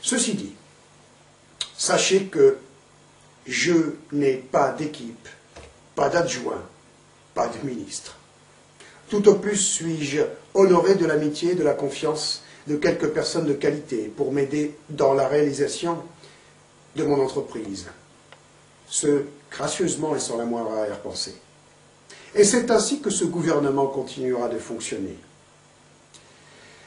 Ceci dit, sachez que je n'ai pas d'équipe, pas d'adjoint, pas de ministre. Tout au plus suis-je honoré de l'amitié et de la confiance de quelques personnes de qualité pour m'aider dans la réalisation de mon entreprise, ce gracieusement et sans la moindre arrière-pensée. Et c'est ainsi que ce gouvernement continuera de fonctionner.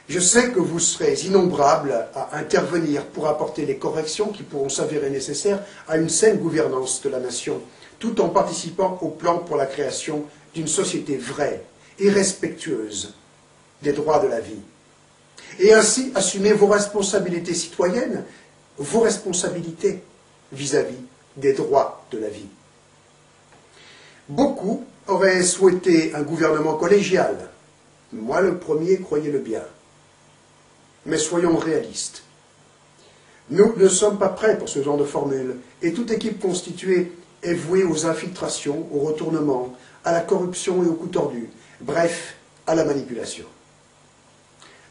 Je sais que vous serez innombrables à intervenir pour apporter les corrections qui pourront s'avérer nécessaires à une saine gouvernance de la nation, tout en participant au plan pour la création d'une société vraie et respectueuse des droits de la vie. Et ainsi assumer vos responsabilités citoyennes, vos responsabilités vis-à-vis des droits de la vie. Beaucoup auraient souhaité un gouvernement collégial. Moi, le premier, croyez-le bien. Mais soyons réalistes. Nous ne sommes pas prêts pour ce genre de formule, et toute équipe constituée est vouée aux infiltrations, au retournement, à la corruption et au coup tordu, bref, à la manipulation.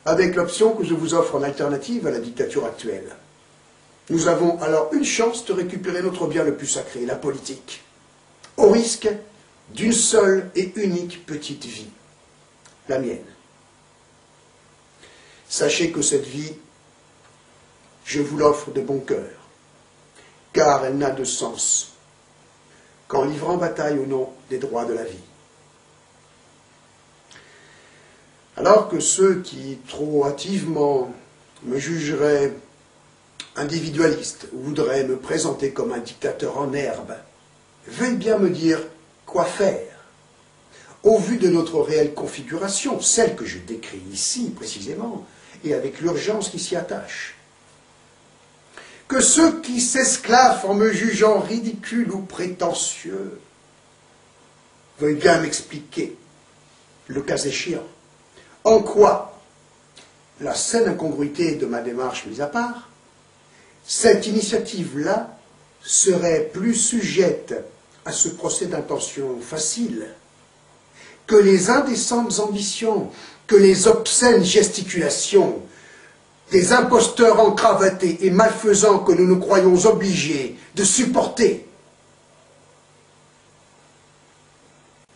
Avec l'option que je vous offre en alternative à la dictature actuelle. Nous avons alors une chance de récupérer notre bien le plus sacré, la politique, au risque d'une seule et unique petite vie, la mienne. Sachez que cette vie, je vous l'offre de bon cœur, car elle n'a de sens qu'en livrant bataille au nom des droits de la vie. Alors que ceux qui, trop hâtivement, me jugeraient individualiste, ou voudraient me présenter comme un dictateur en herbe, veuillez bien me dire quoi faire. Au vu de notre réelle configuration, celle que je décris ici précisément, et avec l'urgence qui s'y attache. Que ceux qui s'esclaffent en me jugeant ridicule ou prétentieux veuillent bien m'expliquer, le cas échéant, en quoi, la saine incongruité de ma démarche mise à part, cette initiative-là serait plus sujette à ce procès d'intention facile que les indécentes ambitions, que les obscènes gesticulations des imposteurs encravatés et malfaisants que nous nous croyons obligés de supporter.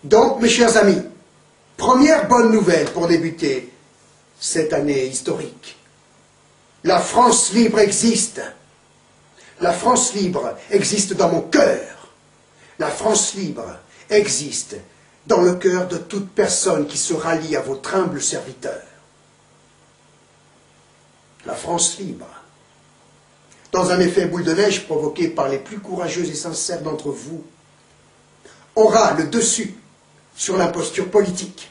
Donc, mes chers amis, première bonne nouvelle pour débuter cette année historique. La France libre existe. La France libre existe dans mon cœur. La France libre existe dans le cœur de toute personne qui se rallie à votre humble serviteur. La France libre, dans un effet boule de neige provoqué par les plus courageux et sincères d'entre vous, aura le dessus sur l'imposture politique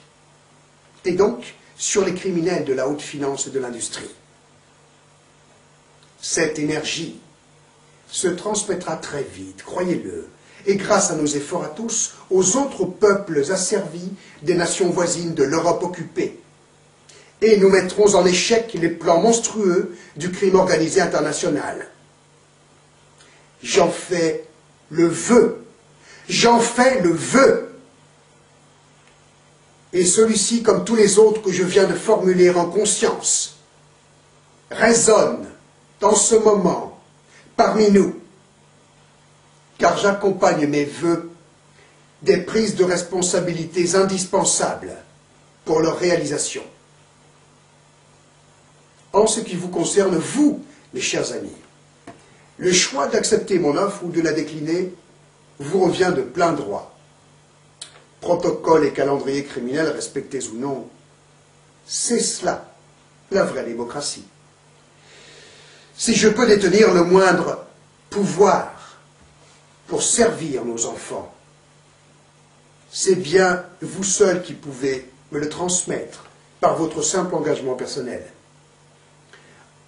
et donc sur les criminels de la haute finance et de l'industrie. Cette énergie se transmettra très vite, croyez-le, et grâce à nos efforts à tous, aux autres peuples asservis des nations voisines de l'Europe occupée. Et nous mettrons en échec les plans monstrueux du crime organisé international. J'en fais le vœu. J'en fais le vœu. Et celui-ci, comme tous les autres que je viens de formuler en conscience, résonne dans ce moment parmi nous, car j'accompagne mes vœux des prises de responsabilités indispensables pour leur réalisation. En ce qui vous concerne, vous, mes chers amis, le choix d'accepter mon offre ou de la décliner vous revient de plein droit. Protocole et calendrier criminel respectés ou non, c'est cela, la vraie démocratie. Si je peux détenir le moindre pouvoir pour servir nos enfants, c'est bien vous seul qui pouvez me le transmettre par votre simple engagement personnel.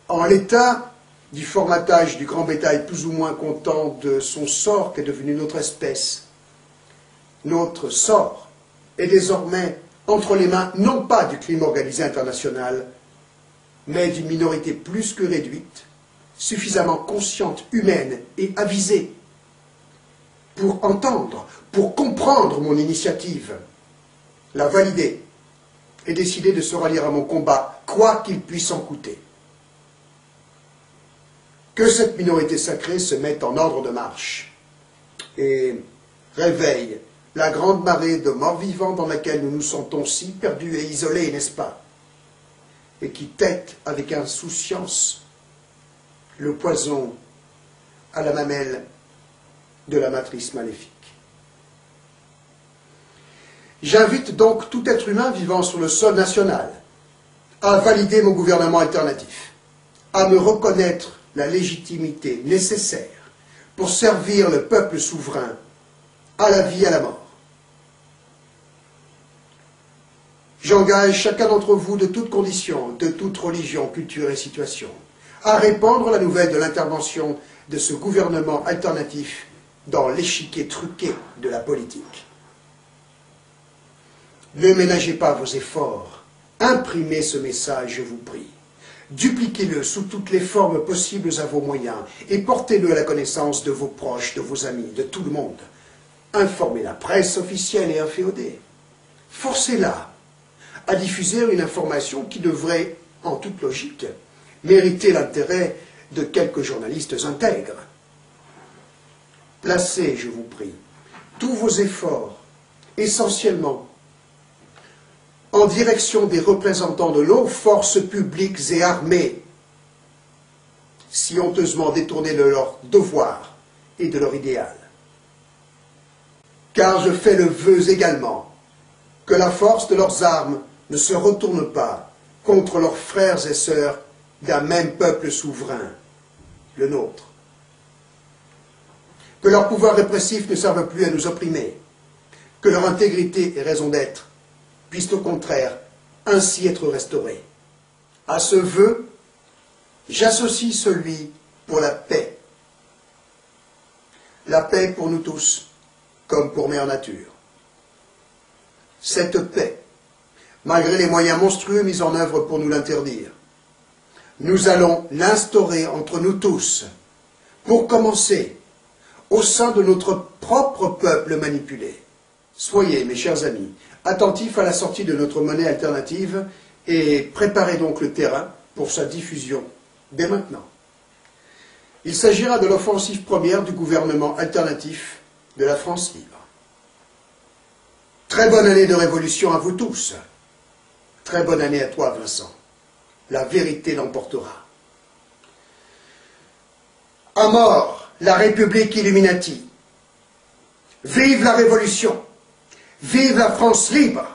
En l'état du formatage du grand bétail plus ou moins content de son sort qu'est devenu notre espèce, notre sort est désormais entre les mains non pas du crime organisé international, mais d'une minorité plus que réduite, suffisamment consciente, humaine et avisée pour entendre, pour comprendre mon initiative, la valider et décider de se rallier à mon combat, quoi qu'il puisse en coûter. que cette minorité sacrée se mette en ordre de marche et réveille la grande marée de morts vivants dans laquelle nous nous sentons si perdus et isolés, n'est-ce pas? Et qui tête avec insouciance le poison à la mamelle de la matrice maléfique. J'invite donc tout être humain vivant sur le sol national à valider mon gouvernement alternatif, à me reconnaître la légitimité nécessaire pour servir le peuple souverain à la vie et à la mort. J'engage chacun d'entre vous de toutes conditions, de toute religion, culture et situation, à répandre la nouvelle de l'intervention de ce gouvernement alternatif dans l'échiquier truqué de la politique. Ne ménagez pas vos efforts, imprimez ce message, je vous prie. Dupliquez-le sous toutes les formes possibles à vos moyens et portez-le à la connaissance de vos proches, de vos amis, de tout le monde. Informez la presse officielle et inféodée. Forcez-la à diffuser une information qui devrait, en toute logique, mériter l'intérêt de quelques journalistes intègres. Placez, je vous prie, tous vos efforts, essentiellement, en direction des représentants de nos forces publiques et armées, si honteusement détournés de leur devoir et de leur idéal. Car je fais le vœu également que la force de leurs armes ne se retourne pas contre leurs frères et sœurs d'un même peuple souverain, le nôtre. Que leur pouvoir répressif ne serve plus à nous opprimer, que leur intégrité et raison d'être puissent au contraire ainsi être restaurées. À ce vœu, j'associe celui pour la paix. La paix pour nous tous, comme pour Mère Nature. Cette paix, malgré les moyens monstrueux mis en œuvre pour nous l'interdire, nous allons l'instaurer entre nous tous, pour commencer, au sein de notre propre peuple manipulé. Soyez, mes chers amis, attentifs à la sortie de notre monnaie alternative et préparez donc le terrain pour sa diffusion dès maintenant. Il s'agira de l'offensive première du gouvernement alternatif de la France libre. Très bonne année de révolution à vous tous. Très bonne année à toi, Vincent. La vérité l'emportera. À mort, la République Illuminati. Vive la Révolution. Vive la France libre.